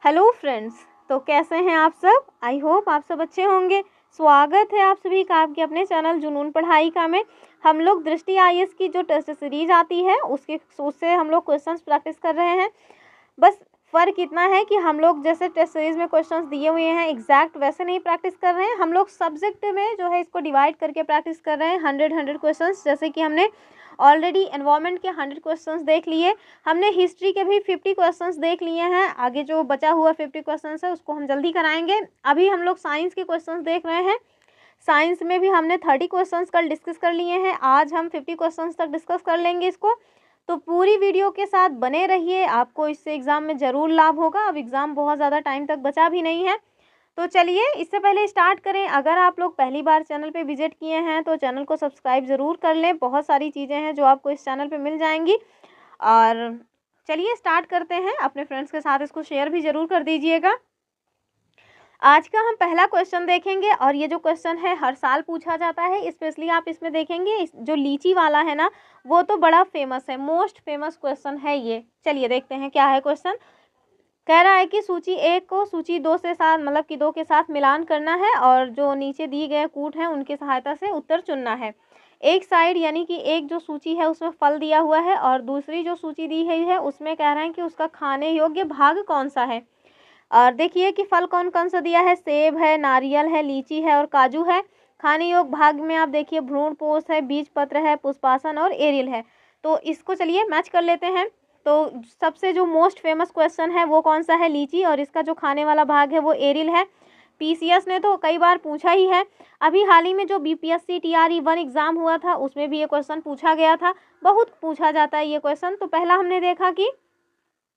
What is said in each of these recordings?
Hello friends, तो कैसे हैं आप सब। आई होप आप सब अच्छे होंगे। स्वागत है आप सभी का आपके अपने चैनल जुनून पढ़ाई का में। हम लोग दृष्टि आईएएस की जो टेस्ट सीरीज आती है उससे हम लोग क्वेश्चंस प्रैक्टिस कर रहे हैं। बस फ़र्क इतना है कि हम लोग जैसे टेस्ट सीरीज में क्वेश्चंस दिए हुए हैं एग्जैक्ट वैसे नहीं प्रैक्टिस कर रहे हैं। हम लोग सब्जेक्ट में जो है इसको डिवाइड करके प्रैक्टिस कर रहे हैं 100 क्वेश्चंस। जैसे कि हमने ऑलरेडी एनवायरनमेंट के 100 क्वेश्चंस देख लिए, हमने हिस्ट्री के भी 50 क्वेश्चंस देख लिए हैं। आगे जो बचा हुआ 50 क्वेश्चंस है उसको हम जल्दी कराएंगे। अभी हम लोग साइंस के क्वेश्चंस देख रहे हैं। साइंस में भी हमने 30 क्वेश्चंस कल डिस्कस कर लिए हैं। आज हम 50 क्वेश्चंस तक डिस्कस कर लेंगे इसको। तो पूरी वीडियो के साथ बने रहिए, आपको इससे एग्ज़ाम में ज़रूर लाभ होगा। अब एग्ज़ाम बहुत ज़्यादा टाइम तक बचा भी नहीं है। तो चलिए इससे पहले स्टार्ट करें। अगर आप लोग पहली बार चैनल पे विजिट किए हैं तो चैनल को सब्सक्राइब ज़रूर कर लें। बहुत सारी चीज़ें हैं जो आपको इस चैनल पे मिल जाएंगी। और चलिए स्टार्ट करते हैं। अपने फ्रेंड्स के साथ इसको शेयर भी ज़रूर कर दीजिएगा। आज का हम पहला क्वेश्चन देखेंगे और ये जो क्वेश्चन है हर साल पूछा जाता है। स्पेशली आप इसमें देखेंगे जो लीची वाला है ना, वो तो बड़ा फेमस है, मोस्ट फेमस क्वेश्चन है ये। चलिए देखते हैं क्या है क्वेश्चन। कह रहा है कि सूची 1 को सूची 2 से साथ मतलब कि 2 के साथ मिलान करना है और जो नीचे दिए गए कूट हैं उनकी सहायता से उत्तर चुनना है। एक साइड यानी कि एक जो सूची है उसमें फल दिया हुआ है और दूसरी जो सूची दी हुई है उसमें कह रहे हैं कि उसका खाने योग्य भाग कौन सा है। और देखिए कि फल कौन कौन सा दिया है, सेब है, नारियल है, लीची है और काजू है। खाने योग्य भाग में आप देखिए भ्रूणपोष है, बीज पत्र है, पुष्पासन और एरियल है। तो इसको चलिए मैच कर लेते हैं। तो सबसे जो मोस्ट फेमस क्वेश्चन है वो कौन सा है, लीची, और इसका जो खाने वाला भाग है वो एरियल है। पीसीएस ने तो कई बार पूछा ही है। अभी हाल ही में जो बीपीएससी टीआरई 1 एग्ज़ाम हुआ था उसमें भी ये क्वेश्चन पूछा गया था। बहुत पूछा जाता है ये क्वेश्चन। तो पहला हमने देखा कि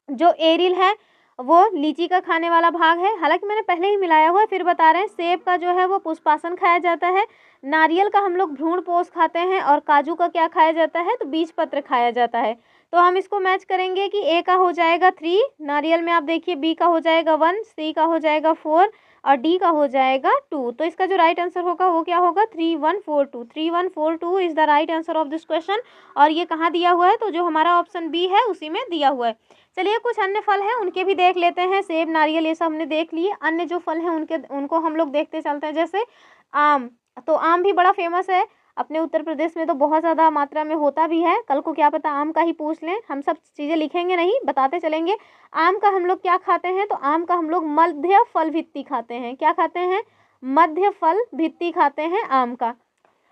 जो एरियल है वो लीची का खाने वाला भाग है। हालांकि मैंने पहले ही मिलाया हुआ है, फिर बता रहे हैं। सेब का जो है वो पुष्पासन खाया जाता है। नारियल का हम लोग भ्रूणपोष खाते हैं और काजू का क्या खाया जाता है, तो बीज पत्र खाया जाता है। तो हम इसको मैच करेंगे कि ए का हो जाएगा 3, नारियल में आप देखिए बी का हो जाएगा 1, सी का हो जाएगा 4 और डी का हो जाएगा 2। तो इसका जो राइट आंसर होगा वो क्या होगा, 3142। 3142 is the right answer of this question. और ये कहाँ दिया हुआ है, तो जो हमारा ऑप्शन बी है उसी में दिया हुआ है। चलिए कुछ अन्य फल हैं उनके भी देख लेते हैं। सेब, नारियल ये सब हमने देख लिए। अन्य जो फल हैं उनको हम लोग देखते चलते हैं। जैसे आम, तो आम भी बड़ा फेमस है। अपने उत्तर प्रदेश में तो बहुत ज़्यादा मात्रा में होता भी है। कल को क्या पता आम का ही पूछ लें। हम सब चीज़ें लिखेंगे नहीं, बताते चलेंगे। आम का हम लोग क्या खाते हैं, तो आम का हम लोग मध्य फल भित्ति खाते हैं। क्या खाते हैं, मध्य फल भित्ति खाते हैं आम का।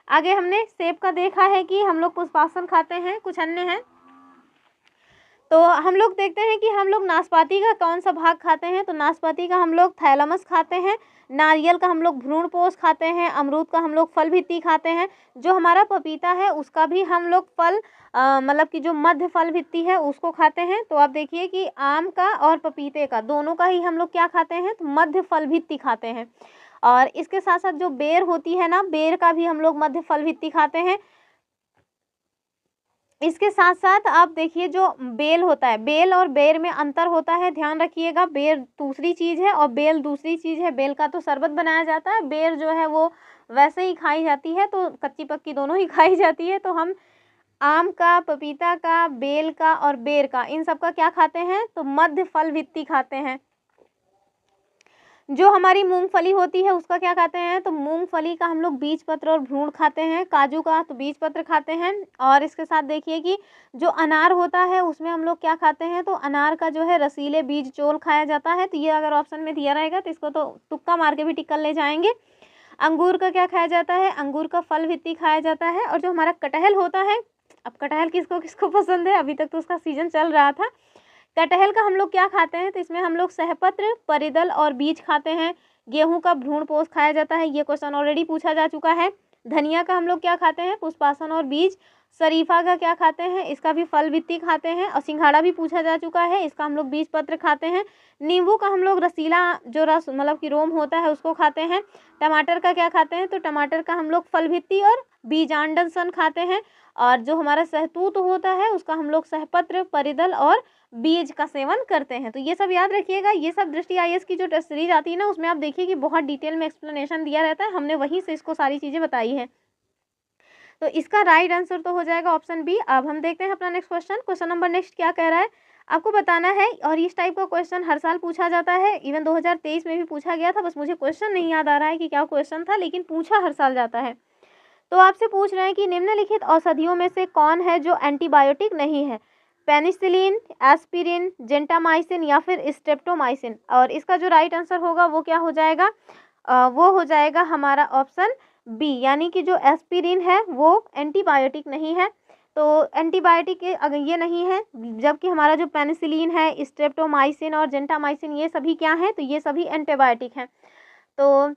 आगे हमने सेब का देखा है कि हम लोग पुष्पासन खाते हैं। कुछ अन्य हैं तो हम लोग देखते हैं कि हम लोग नाशपाती का कौन सा भाग खाते हैं, तो नाशपाती का हम लोग थैलेमस खाते हैं। नारियल का हम लोग भ्रूणपोष खाते हैं। अमरूद का हम लोग फल भित्ति खाते हैं। जो हमारा पपीता है उसका भी हम लोग फल मतलब कि जो मध्य फल भित्ति है उसको खाते हैं। तो आप देखिए कि आम का और पपीते का दोनों का ही हम लोग क्या खाते हैं, तो मध्य फल भित्ति खाते हैं। और इसके साथ साथ जो बेर होती है ना, बेर का भी हम लोग मध्य फल भित्ति खाते हैं। इसके साथ साथ आप देखिए जो बेल होता है, बेल और बेर में अंतर होता है, ध्यान रखिएगा। बेर दूसरी चीज़ है और बेल दूसरी चीज़ है। बेल का तो शरबत बनाया जाता है, बेर जो है वो वैसे ही खाई जाती है। तो कच्ची पक्की दोनों ही खाई जाती है। तो हम आम का, पपीता का, बेल का और बेर का, इन सब का क्या खाते हैं, तो मध्य फल भित्ति खाते हैं। जो हमारी मूंगफली होती है उसका क्या खाते हैं, तो मूंगफली का हम लोग बीज पत्र और भ्रूण खाते हैं। काजू का तो बीज पत्र खाते हैं। और इसके साथ देखिए कि जो अनार होता है उसमें हम लोग क्या खाते हैं, तो अनार का जो है रसीले बीज चोल खाया जाता है। तो ये अगर ऑप्शन में दिया रहेगा तो इसको तो तुक्का मार के भी टिक कर ले जाएंगे। अंगूर का क्या खाया जाता है, अंगूर का फल भित्ति खाया जाता है। और जो हमारा कटहल होता है, अब कटहल किसको किसको पसंद है, अभी तक तो उसका सीजन चल रहा था। कटहल का हम लोग क्या खाते हैं, तो इसमें हम लोग सहपत्र, परिदल और बीज खाते हैं। गेहूं का भ्रूणपोष खाया जाता है, ये क्वेश्चन ऑलरेडी पूछा जा चुका है। धनिया का हम लोग क्या खाते हैं, पुष्पासन और बीज। शरीफा का क्या खाते हैं, इसका भी फल भित्ति खाते हैं। और सिंघाड़ा भी पूछा जा चुका है, इसका हम लोग बीज पत्र खाते हैं। नींबू का हम लोग रसीला जो रस मतलब कि रोम होता है उसको खाते हैं। टमाटर का क्या खाते हैं, तो टमाटर का हम लोग फल भित्ति और बीजांडसन खाते हैं। और जो हमारा सहतूत होता है उसका हम लोग सहपत्र, परिदल और बीज का सेवन करते हैं। तो ये सब याद रखिएगा। ये सब दृष्टि आईएएस की जो टेस्ट सीरीज आती है ना, उसमें आप देखिए कि बहुत डिटेल में एक्सप्लेनेशन दिया रहता है। हमने वहीं से इसको सारी चीज़ें बताई हैं। तो इसका राइट आंसर तो हो जाएगा ऑप्शन बी। अब हम देखते हैं अपना next question. Question number next क्या कह रहा है, आपको बताना है। और इस टाइप का क्वेश्चन हर साल पूछा जाता है, इवन 2023 में भी पूछा गया था, बस मुझे क्वेश्चन नहीं याद आ रहा है कि क्या क्वेश्चन था, लेकिन पूछा हर साल जाता है। तो आपसे पूछ रहे हैं कि निम्नलिखित औषधियों में से कौन है जो एंटीबायोटिक नहीं है? पेनिसिलिन, एस्पिरिन, जेंटामाइसिन या फिर स्ट्रेप्टोमाइसिन। और इसका जो राइट आंसर होगा वो क्या हो जाएगा? वो हो जाएगा हमारा ऑप्शन बी, यानी कि जो एस्पिरिन है वो एंटीबायोटिक नहीं है। तो एंटीबायोटिक अगर ये नहीं है, जबकि हमारा जो पेनिसिलिन है, स्ट्रेप्टोमाइसिन और जेंटामाइसिन ये सभी क्या हैं? तो ये सभी एंटीबायोटिक हैं। तो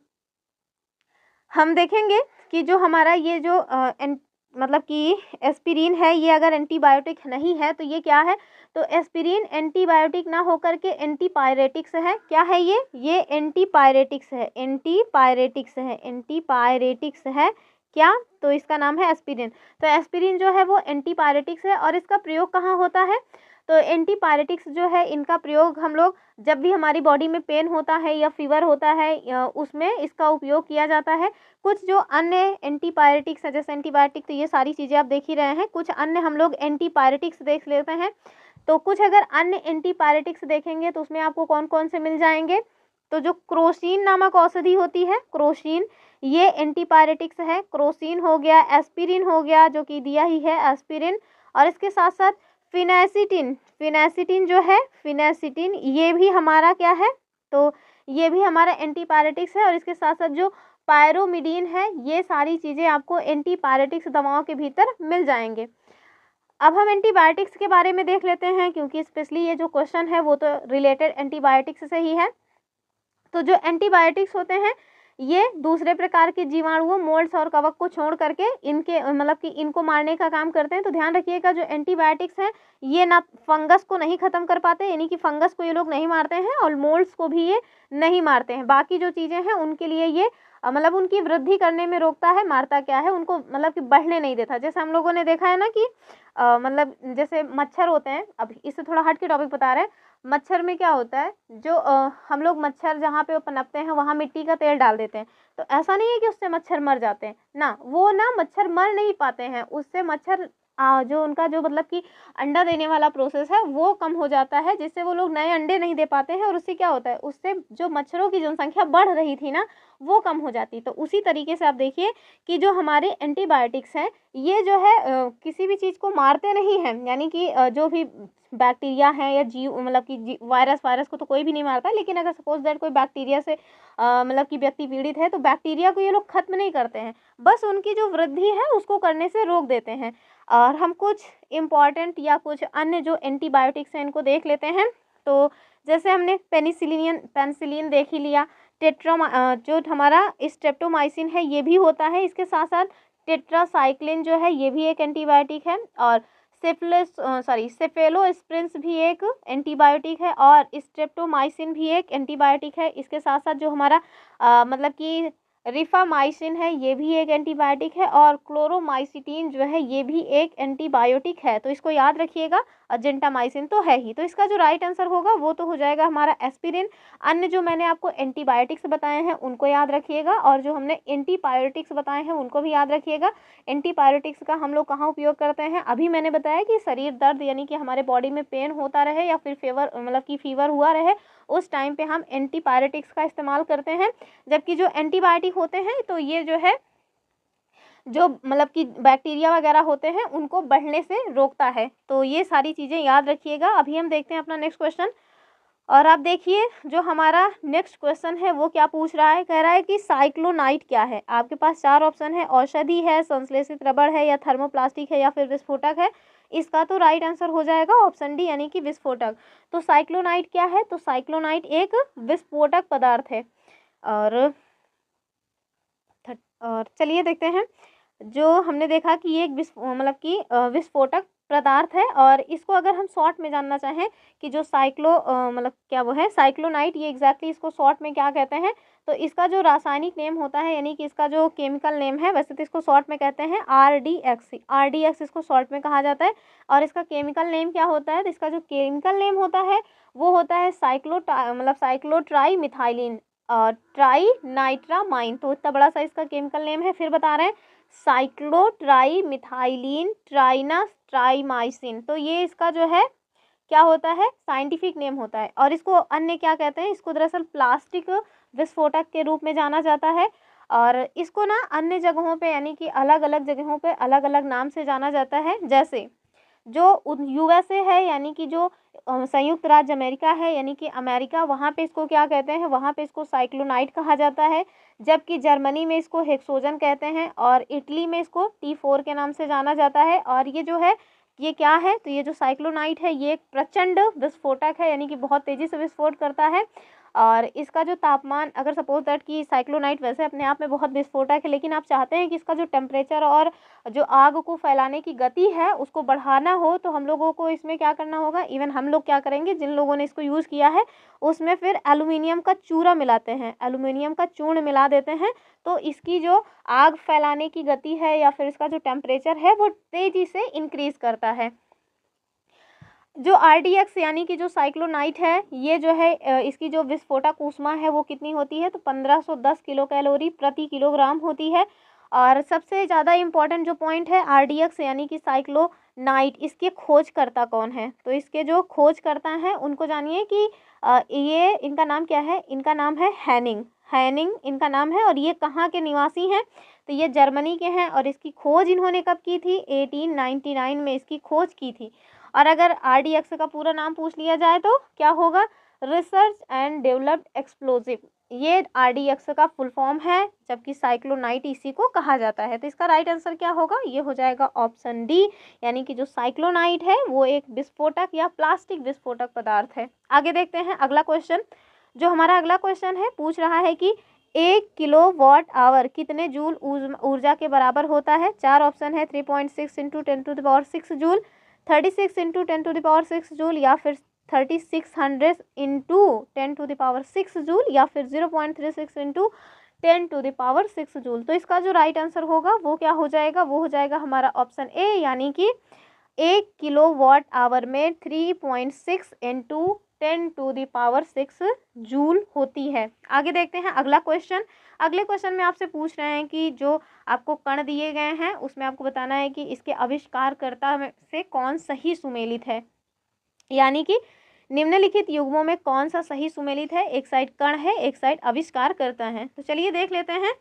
हम देखेंगे कि जो हमारा ये जो मतलब कि एस्पिरिन है, ये अगर एंटीबायोटिक नहीं है तो ये क्या है? तो एस्पिरिन एंटीबायोटिक ना होकर के एंटीपायरेटिक्स है। क्या है ये एंटीपायरेटिक्स है, एंटीपायरेटिक्स है, एंटीपायरेटिक्स है क्या? तो इसका नाम है एस्पिरिन। तो एस्पिरिन जो है वो एंटीपायरेटिक्स है। और इसका प्रयोग कहाँ होता है? तो एंटीपायरेटिक्स जो है इनका प्रयोग हम लोग जब भी हमारी बॉडी में पेन होता है या फीवर होता है उसमें इसका उपयोग किया जाता है। कुछ जो अन्य एंटीपायरेटिक्स है, जैसे एंटीबायोटिक तो ये सारी चीज़ें आप देख ही रहे हैं, कुछ अन्य हम लोग एंटीपायरेटिक्स देख लेते हैं। तो कुछ अगर अन्य एंटीपायरेटिक्स देखेंगे तो उसमें आपको कौन कौन से मिल जाएंगे? तो जो क्रोसिन नामक औषधि होती है, क्रोसिन, ये एंटीपायरेटिक्स है। क्रोसिन हो गया, एस्पिरिन हो गया जो कि दिया ही है एस्पिरिन, और इसके साथ साथ फिनेसिटिन, फिनेसिटिन जो है, फिनेसिटिन ये भी हमारा क्या है? तो ये भी हमारा एंटीपायरेटिक्स है। और इसके साथ साथ जो पायरोमिडीन है, ये सारी चीज़ें आपको एंटीपायरेटिक्स दवाओं के भीतर मिल जाएंगे। अब हम एंटीबायोटिक्स के बारे में देख लेते हैं, क्योंकि स्पेशली ये जो क्वेश्चन है वो तो रिलेटेड एंटीबायोटिक्स से ही है। तो जो एंटीबायोटिक्स होते हैं ये दूसरे प्रकार के जीवाणुओं, मोल्ड्स और कवक को छोड़ करके इनके मतलब कि इनको मारने का काम करते हैं। तो ध्यान रखिएगा, जो एंटीबायोटिक्स हैं ये ना फंगस को नहीं ख़त्म कर पाते, यानी कि फंगस को ये लोग नहीं मारते हैं, और मोल्ड्स को भी ये नहीं मारते हैं। बाकी जो चीज़ें हैं उनके लिए ये मतलब उनकी वृद्धि करने में रोकता है, मारता क्या है? उनको मतलब कि बढ़ने नहीं देता। जैसे हम लोगों ने देखा है ना कि मतलब जैसे मच्छर होते हैं, अब इससे थोड़ा हट के टॉपिक बता रहे हैं। मच्छर में क्या होता है, जो हम लोग मच्छर जहाँ पे वो पनपते हैं वहाँ मिट्टी का तेल डाल देते हैं। तो ऐसा नहीं है कि उससे मच्छर मर जाते हैं ना, वो ना मच्छर मर नहीं पाते हैं, उससे मच्छर जो उनका जो मतलब कि अंडा देने वाला प्रोसेस है वो कम हो जाता है, जिससे वो लोग नए अंडे नहीं दे पाते हैं। और उससे क्या होता है, उससे जो मच्छरों की जनसंख्या बढ़ रही थी ना वो कम हो जाती। तो उसी तरीके से आप देखिए कि जो हमारे एंटीबायोटिक्स हैं ये जो है किसी भी चीज़ को मारते नहीं हैं, यानी कि जो भी बैक्टीरिया है या जीव मतलब कि वायरस को तो कोई भी नहीं मारता, लेकिन अगर सपोज दैट कोई बैक्टीरिया से मतलब कि व्यक्ति पीड़ित है तो बैक्टीरिया को ये लोग खत्म नहीं करते हैं, बस उनकी जो वृद्धि है उसको करने से रोक देते हैं। और हम कुछ इम्पॉर्टेंट या कुछ अन्य जो एंटीबायोटिक्स हैं इनको देख लेते हैं। तो जैसे हमने पेनिसिलिन देख ही लिया, जो हमारा स्ट्रेप्टोमाइसिन है ये भी होता है। इसके साथ साथ टेट्रासाइक्लिन जो है ये भी एक एंटीबायोटिक है, और सेफेलोस्प्रिन्स भी एक एंटीबायोटिक है, और स्ट्रेप्टोमाइसिन भी एक एंटीबायोटिक है। इसके साथ साथ जो हमारा मतलब कि रिफामाइसिन है ये भी एक एंटीबायोटिक है, और क्लोरोमाइसिटीन जो है ये भी एक एंटीबायोटिक है। तो इसको याद रखिएगा, और जेंटामाइसिन तो है ही। तो इसका जो राइट आंसर होगा वो तो हो जाएगा हमारा एस्पिरिन। अन्य जो मैंने आपको एंटीबायोटिक्स बताए हैं उनको याद रखिएगा, और जो हमने एंटीपायरेटिक्स बताए हैं उनको भी याद रखिएगा। एंटीपायरेटिक्स का हम लोग कहाँ उपयोग करते हैं? अभी मैंने बताया कि शरीर दर्द यानी कि हमारे बॉडी में पेन होता रहे या फिर फीवर मतलब कि फीवर हुआ रहे, उस टाइम पे हम एंटीपायरेटिक्स का इस्तेमाल करते हैं। जबकि जो एंटीबायोटिक होते हैं तो ये जो है जो मतलब कि बैक्टीरिया वगैरह होते हैं उनको बढ़ने से रोकता है। तो ये सारी चीज़ें याद रखिएगा। अभी हम देखते हैं अपना नेक्स्ट क्वेश्चन, और आप देखिए जो हमारा नेक्स्ट क्वेश्चन है वो क्या पूछ रहा है। कह रहा है कि साइक्लोनाइट क्या है। आपके पास 4 ऑप्शन है, औषधि है, संश्लेषित रबड़ है, या थर्मोप्लास्टिक है, या फिर विस्फोटक है। इसका तो राइट आंसर हो जाएगा ऑप्शन डी, यानी कि विस्फोटक। तो साइक्लोनाइट क्या है? तो साइक्लोनाइट एक विस्फोटक पदार्थ है। और चलिए देखते हैं, जो हमने देखा कि ये एक मतलब कि विस्फोटक पदार्थ है। और इसको अगर हम शॉर्ट में जानना चाहें कि जो मतलब क्या वो है साइक्लोनाइट, ये एग्जैक्टली इसको शॉर्ट में क्या कहते हैं, तो इसका जो रासायनिक नेम होता है यानी कि इसका जो केमिकल नेम है, वैसे तो इसको शॉर्ट में कहते हैं RDX इसको शॉर्ट में कहा जाता है। और इसका केमिकल नेम क्या होता है? तो इसका जो केमिकल नेम होता है वो होता है साइक्लोट्राई मिथाइलिन और ट्राइनाइट्रामाइन। तो इतना बड़ा सा इसका केमिकल नेम है। फिर बता रहे हैं साइक्लोट्राई मिथाइलिन ट्राइनास ट्राइमाइसिन। तो ये इसका जो है क्या होता है, साइंटिफिक नेम होता है। और इसको अन्य क्या कहते हैं, इसको दरअसल प्लास्टिक विस्फोटक के रूप में जाना जाता है। और इसको ना अन्य जगहों पे यानी कि अलग अलग जगहों पे अलग अलग नाम से जाना जाता है। जैसे जो यूएसए है यानी कि जो संयुक्त राज्य अमेरिका है यानी कि अमेरिका, वहाँ पे इसको क्या कहते हैं, वहाँ पे इसको साइक्लोनाइट कहा जाता है। जबकि जर्मनी में इसको हेक्सोजन कहते हैं और इटली में इसको T4 के नाम से जाना जाता है। और ये जो है ये क्या है, तो ये जो साइक्लोनाइट है ये एक प्रचंड विस्फोटक है यानी कि बहुत तेज़ी से विस्फोट करता है। और इसका जो तापमान, अगर सपोज दैट कि साइक्लोनाइट वैसे अपने आप में बहुत विस्फोटक है, लेकिन आप चाहते हैं कि इसका जो टेम्परेचर और जो आग को फैलाने की गति है उसको बढ़ाना हो, तो हम लोगों को इसमें क्या करना होगा, इवन हम लोग क्या करेंगे, जिन लोगों ने इसको यूज़ किया है उसमें फिर एल्युमिनियम का चूरा मिलाते हैं, एल्युमिनियम का चूर्ण मिला देते हैं। तो इसकी जो आग फैलाने की गति है या फिर इसका जो टेम्परेचर है वो तेज़ी से इंक्रीज़ करता है। जो RDX यानी कि जो साइक्लोनाइट है ये जो है इसकी जो विस्फोटक ऊष्मा है वो कितनी होती है, तो 1510 किलो कैलोरी प्रति किलोग्राम होती है। और सबसे ज़्यादा इम्पॉर्टेंट जो पॉइंट है RDX यानी कि साइक्लोनाइट, इसके खोजकर्ता कौन है, तो इसके जो खोजकर्ता हैं उनको जानिए कि ये इनका नाम क्या है, इनका नाम है हैनिंग इनका नाम है। और ये कहाँ के निवासी हैं, तो ये जर्मनी के हैं। और इसकी खोज इन्होंने कब की थी, 1899 में इसकी खोज की थी। और अगर RDX का पूरा नाम पूछ लिया जाए तो क्या होगा, रिसर्च एंड डेवलप्ड एक्सप्लोजिव, ये RDX का फुल फॉर्म है, जबकि साइक्लोनाइट इसी को कहा जाता है। तो इसका राइट आंसर क्या होगा, ये हो जाएगा ऑप्शन डी, यानी कि जो साइक्लोनाइट है वो एक विस्फोटक या प्लास्टिक विस्फोटक पदार्थ है। आगे देखते हैं अगला क्वेश्चन। जो हमारा अगला क्वेश्चन है पूछ रहा है कि 1 किलोवाट आवर कितने जूल ऊर्जा के बराबर होता है। चार ऑप्शन है, 3.6 इंटू 10⁶ जूल, 36 इंटू 10⁶ जूल, या फिर 3600 इंटू 10⁶ जूल, या फिर 0.36 इंटू 10⁶ जूल। तो इसका जो राइट आंसर होगा वो क्या हो जाएगा, वो हो जाएगा हमारा ऑप्शन ए, यानी कि 1 किलोवाट आवर में 3.6 इंटू 10⁶ जूल होती है। आगे देखते हैं अगला क्वेश्चन। अगले क्वेश्चन में आपसे पूछ रहे हैं कि जो आपको कण दिए गए हैं उसमें आपको बताना है कि इसके आविष्कारकर्ता में से कौन सही सुमेलित है, यानी कि निम्नलिखित युग्मों में कौन सा सही सुमेलित है। एक साइड कण है, एक साइड आविष्कारकर्ता है। तो चलिए देख लेते हैं।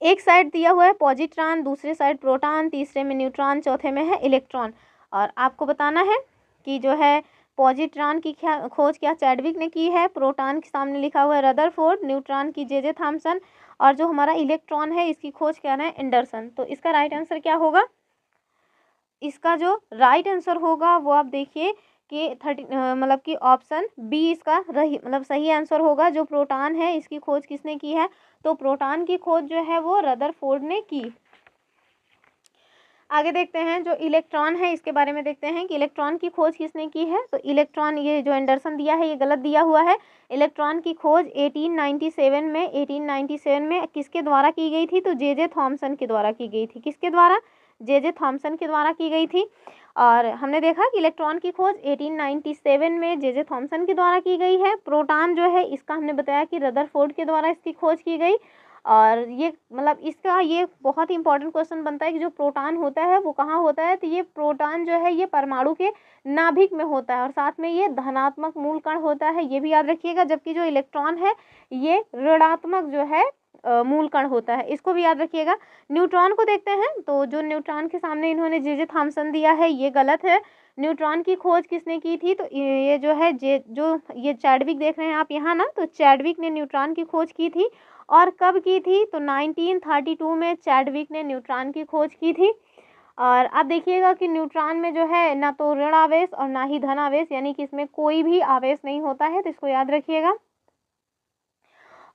एक साइड दिया हुआ है पॉजिट्रॉन, दूसरे साइड प्रोटॉन, तीसरे में न्यूट्रॉन, चौथे में है इलेक्ट्रॉन। और आपको बताना है कि जो है पॉजिट्रॉन की खोज क्या चैडविक ने की है, प्रोटॉन के सामने लिखा हुआ है रदरफोर्ड, न्यूट्रॉन की जे थॉमसन, और जो हमारा इलेक्ट्रॉन है इसकी खोज क्या है एंडरसन। तो इसका राइट आंसर क्या होगा, इसका जो राइट आंसर होगा वो आप देखिए कि मतलब कि ऑप्शन बी इसका सही आंसर होगा। जो प्रोटॉन है इसकी खोज किसने की है, तो प्रोटॉन की खोज जो है वो रदरफोर्ड ने की। आगे देखते हैं जो इलेक्ट्रॉन है इसके बारे में देखते हैं कि इलेक्ट्रॉन की खोज किसने की है। तो इलेक्ट्रॉन, ये जो एंडरसन दिया है ये गलत दिया हुआ है। इलेक्ट्रॉन की खोज 1897 में किसके द्वारा की गई थी, तो जे थॉमसन के द्वारा की गई थी। किसके द्वारा, जे थॉमसन के द्वारा की गई थी। और हमने देखा कि इलेक्ट्रॉन की खोज 1897 में जे थॉमसन के द्वारा की गई है। प्रोटॉन जो है इसका हमने बताया कि रदरफोर्ड के द्वारा इसकी खोज की गई। और ये मतलब इसका ये बहुत ही इंपॉर्टेंट क्वेश्चन बनता है कि जो प्रोटॉन होता है वो कहाँ होता है, तो ये प्रोटॉन जो है ये परमाणु के नाभिक में होता है और साथ में ये धनात्मक मूल कण होता है, ये भी याद रखिएगा। जबकि जो इलेक्ट्रॉन है ये ऋणात्मक जो है मूल कण होता है, इसको भी याद रखिएगा। न्यूट्रॉन को देखते हैं, तो जो न्यूट्रॉन के सामने इन्होंने जे थॉमसन दिया है ये गलत है। न्यूट्रॉन की खोज किसने की थी, तो ये जो है जो ये चैडविक देख रहे हैं आप यहाँ ना, तो चैडविक ने न्यूट्रॉन की खोज की थी। और कब की थी, तो 1932 में चैडविक ने न्यूट्रॉन की खोज की थी। और आप देखिएगा कि न्यूट्रॉन में जो है ना तो ऋण आवेश और ना ही धन आवेश, यानी कि इसमें कोई भी आवेश नहीं होता है, तो इसको याद रखिएगा।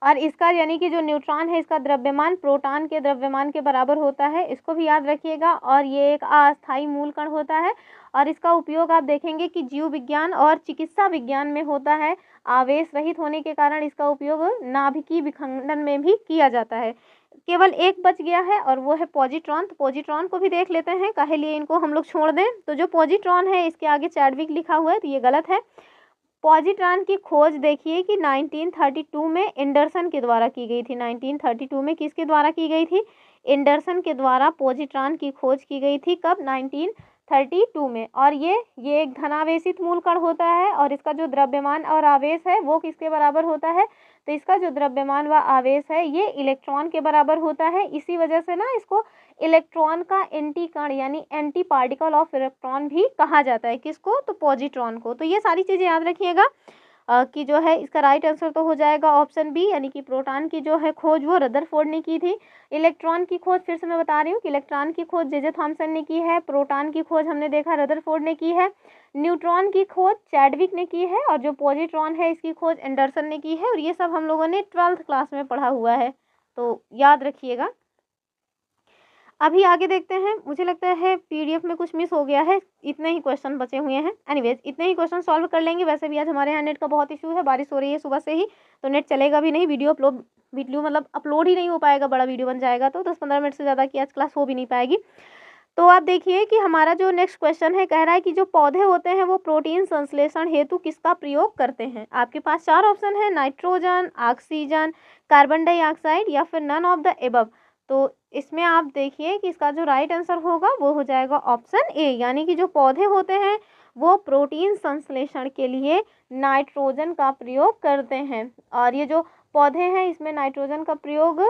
और इसका यानी कि जो न्यूट्रॉन है इसका द्रव्यमान प्रोटॉन के द्रव्यमान के बराबर होता है, इसको भी याद रखिएगा। और ये एक अस्थायी मूल कण होता है और इसका उपयोग आप देखेंगे कि जीव विज्ञान और चिकित्सा विज्ञान में होता है। आवेश रहित होने के कारण इसका उपयोग नाभिकीय विखंडन में भी किया जाता है। केवल एक बच गया है और वो है पॉजिट्रॉन। तो पॉजिट्रॉन को भी देख लेते हैं, काहे लिए इनको हम लोग छोड़ दें। तो जो पॉजिट्रॉन है इसके आगे चैडविक लिखा हुआ है, तो ये गलत है। पॉजिट्रॉन की खोज देखिए कि 1932 में एंडरसन के द्वारा की गई थी। 1932 में किसके द्वारा की गई थी, एंडरसन के द्वारा पॉजिट्रॉन की खोज की गई थी। कब, 32 में। और ये एक धनावेशित मूल कण होता है और इसका जो द्रव्यमान और आवेश है वो किसके बराबर होता है, तो इसका जो द्रव्यमान व आवेश है ये इलेक्ट्रॉन के बराबर होता है। इसी वजह से ना इसको इलेक्ट्रॉन का एंटी कण यानी एंटी पार्टिकल ऑफ इलेक्ट्रॉन भी कहा जाता है। किसको, तो पॉजिट्रॉन को। तो ये सारी चीज़ें याद रखिएगा कि जो है इसका राइट आंसर तो हो जाएगा ऑप्शन बी, यानी कि प्रोटॉन की जो है खोज वो रदरफोर्ड ने की थी। इलेक्ट्रॉन की खोज फिर से मैं बता रही हूँ कि इलेक्ट्रॉन की खोज जे थॉमसन ने की है, प्रोटॉन की खोज हमने देखा रदरफोर्ड ने की है, न्यूट्रॉन की खोज चैडविक ने की है और जो पॉजिट्रॉन है इसकी खोज एंडरसन ने की है। और ये सब हम लोगों ने 12th क्लास में पढ़ा हुआ है, तो याद रखिएगा। अभी आगे देखते हैं। मुझे लगता है पीडीएफ में कुछ मिस हो गया है, इतने ही क्वेश्चन बचे हुए हैं। एनीवेज इतने ही क्वेश्चन सॉल्व कर लेंगे। वैसे भी आज हमारे यहाँ नेट का बहुत इशू है, बारिश हो रही है सुबह से ही, तो नेट चलेगा भी नहीं, वीडियो मतलब अपलोड ही नहीं हो पाएगा, बड़ा वीडियो बन जाएगा तो 10-15 मिनट से ज़्यादा की आज क्लास हो भी नहीं पाएगी। तो आप देखिए कि हमारा जो नेक्स्ट क्वेश्चन है कह रहा है कि जो पौधे होते हैं वो प्रोटीन संश्लेषण हेतु किसका प्रयोग करते हैं। आपके पास 4 ऑप्शन है, नाइट्रोजन, ऑक्सीजन, कार्बन डाइऑक्साइड या फिर नन ऑफ द एबव। तो इसमें आप देखिए कि इसका जो राइट आंसर होगा वो हो जाएगा ऑप्शन ए, यानी कि जो पौधे होते हैं वो प्रोटीन संश्लेषण के लिए नाइट्रोजन का प्रयोग करते हैं। और ये जो पौधे हैं इसमें नाइट्रोजन का प्रयोग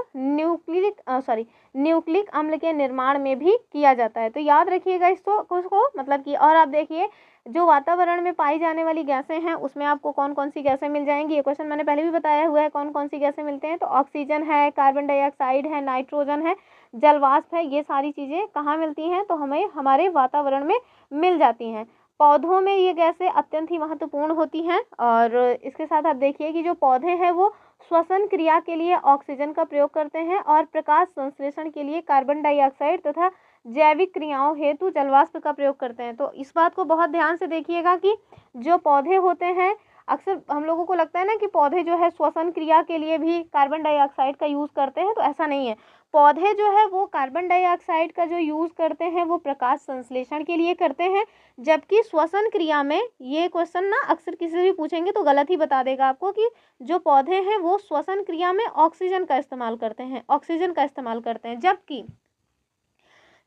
न्यूक्लिक अम्ल के निर्माण में भी किया जाता है। तो याद रखिएगा इसको मतलब कि। और आप देखिए जो वातावरण में पाई जाने वाली गैसें हैं उसमें आपको कौन कौन सी गैसें मिल जाएंगी, ये क्वेश्चन मैंने पहले भी बताया हुआ है कौन कौन सी गैसें मिलते हैं। तो ऑक्सीजन है, कार्बन डाइऑक्साइड है, नाइट्रोजन है, जलवाष्प है, ये सारी चीज़ें कहाँ मिलती हैं, तो हमें हमारे वातावरण में मिल जाती हैं। पौधों में ये गैसें अत्यंत ही महत्वपूर्ण होती हैं। और इसके साथ आप देखिए कि जो पौधे हैं वो श्वसन क्रिया के लिए ऑक्सीजन का प्रयोग करते हैं और प्रकाश संश्लेषण के लिए कार्बन डाइऑक्साइड तथा जैविक क्रियाओं हेतु जलवाष्प का प्रयोग करते हैं। तो इस बात को बहुत ध्यान से देखिएगा कि जो पौधे होते हैं, अक्सर हम लोगों को लगता है ना कि पौधे जो है श्वसन क्रिया के लिए भी कार्बन डाइऑक्साइड का यूज़ करते हैं, तो ऐसा नहीं है। पौधे जो है वो कार्बन डाइऑक्साइड का जो यूज़ करते हैं वो प्रकाश संश्लेषण के लिए करते हैं, जबकि श्वसन क्रिया में, ये क्वेश्चन ना अक्सर किसी से भी पूछेंगे तो गलत ही बता देगा आपको, कि जो पौधे हैं वो श्वसन क्रिया में ऑक्सीजन का इस्तेमाल करते हैं, जबकि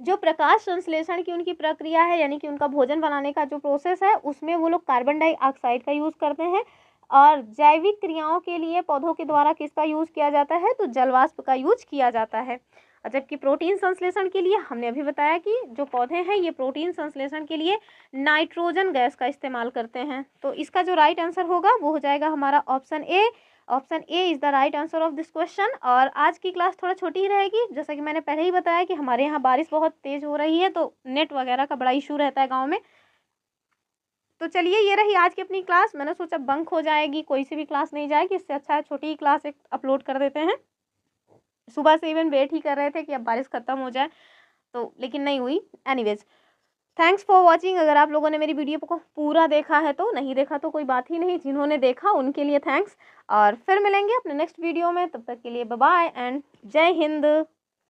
जो प्रकाश संश्लेषण की उनकी प्रक्रिया है यानी कि उनका भोजन बनाने का जो प्रोसेस है उसमें वो लोग कार्बन डाइऑक्साइड का यूज़ करते हैं। और जैविक क्रियाओं के लिए पौधों के द्वारा किसका यूज़ किया जाता है, तो जलवाष्प का यूज किया जाता है। और जबकि प्रोटीन संश्लेषण के लिए हमने अभी बताया कि जो पौधे हैं ये प्रोटीन संश्लेषण के लिए नाइट्रोजन गैस का इस्तेमाल करते हैं। तो इसका जो राइट आंसर होगा वो हो जाएगा हमारा option A. Option A is the right answer of this question. और आज की क्लास थोड़ा छोटी ही रहेगी, जैसा कि मैंने पहले ही बताया कि हमारे यहाँ बारिश बहुत तेज़ हो रही है तो नेट वगैरह का बड़ा इशू रहता है गाँव में। तो चलिए ये रही आज की अपनी क्लास। मैंने सोचा बंक हो जाएगी, कोई सी भी क्लास नहीं जाएगी, इससे अच्छा है छोटी ही क्लास एक अपलोड कर देते हैं। सुबह से इवन वेट ही कर रहे थे कि अब बारिश ख़त्म हो जाए, तो लेकिन नहीं हुई। Anyways thanks for watching. अगर आप लोगों ने मेरी वीडियो को पूरा देखा है, तो नहीं देखा तो कोई बात ही नहीं, जिन्होंने देखा उनके लिए थैंक्स। और फिर मिलेंगे अपने नेक्स्ट वीडियो में, तब तक के लिए बाय बाय एंड जय हिंद।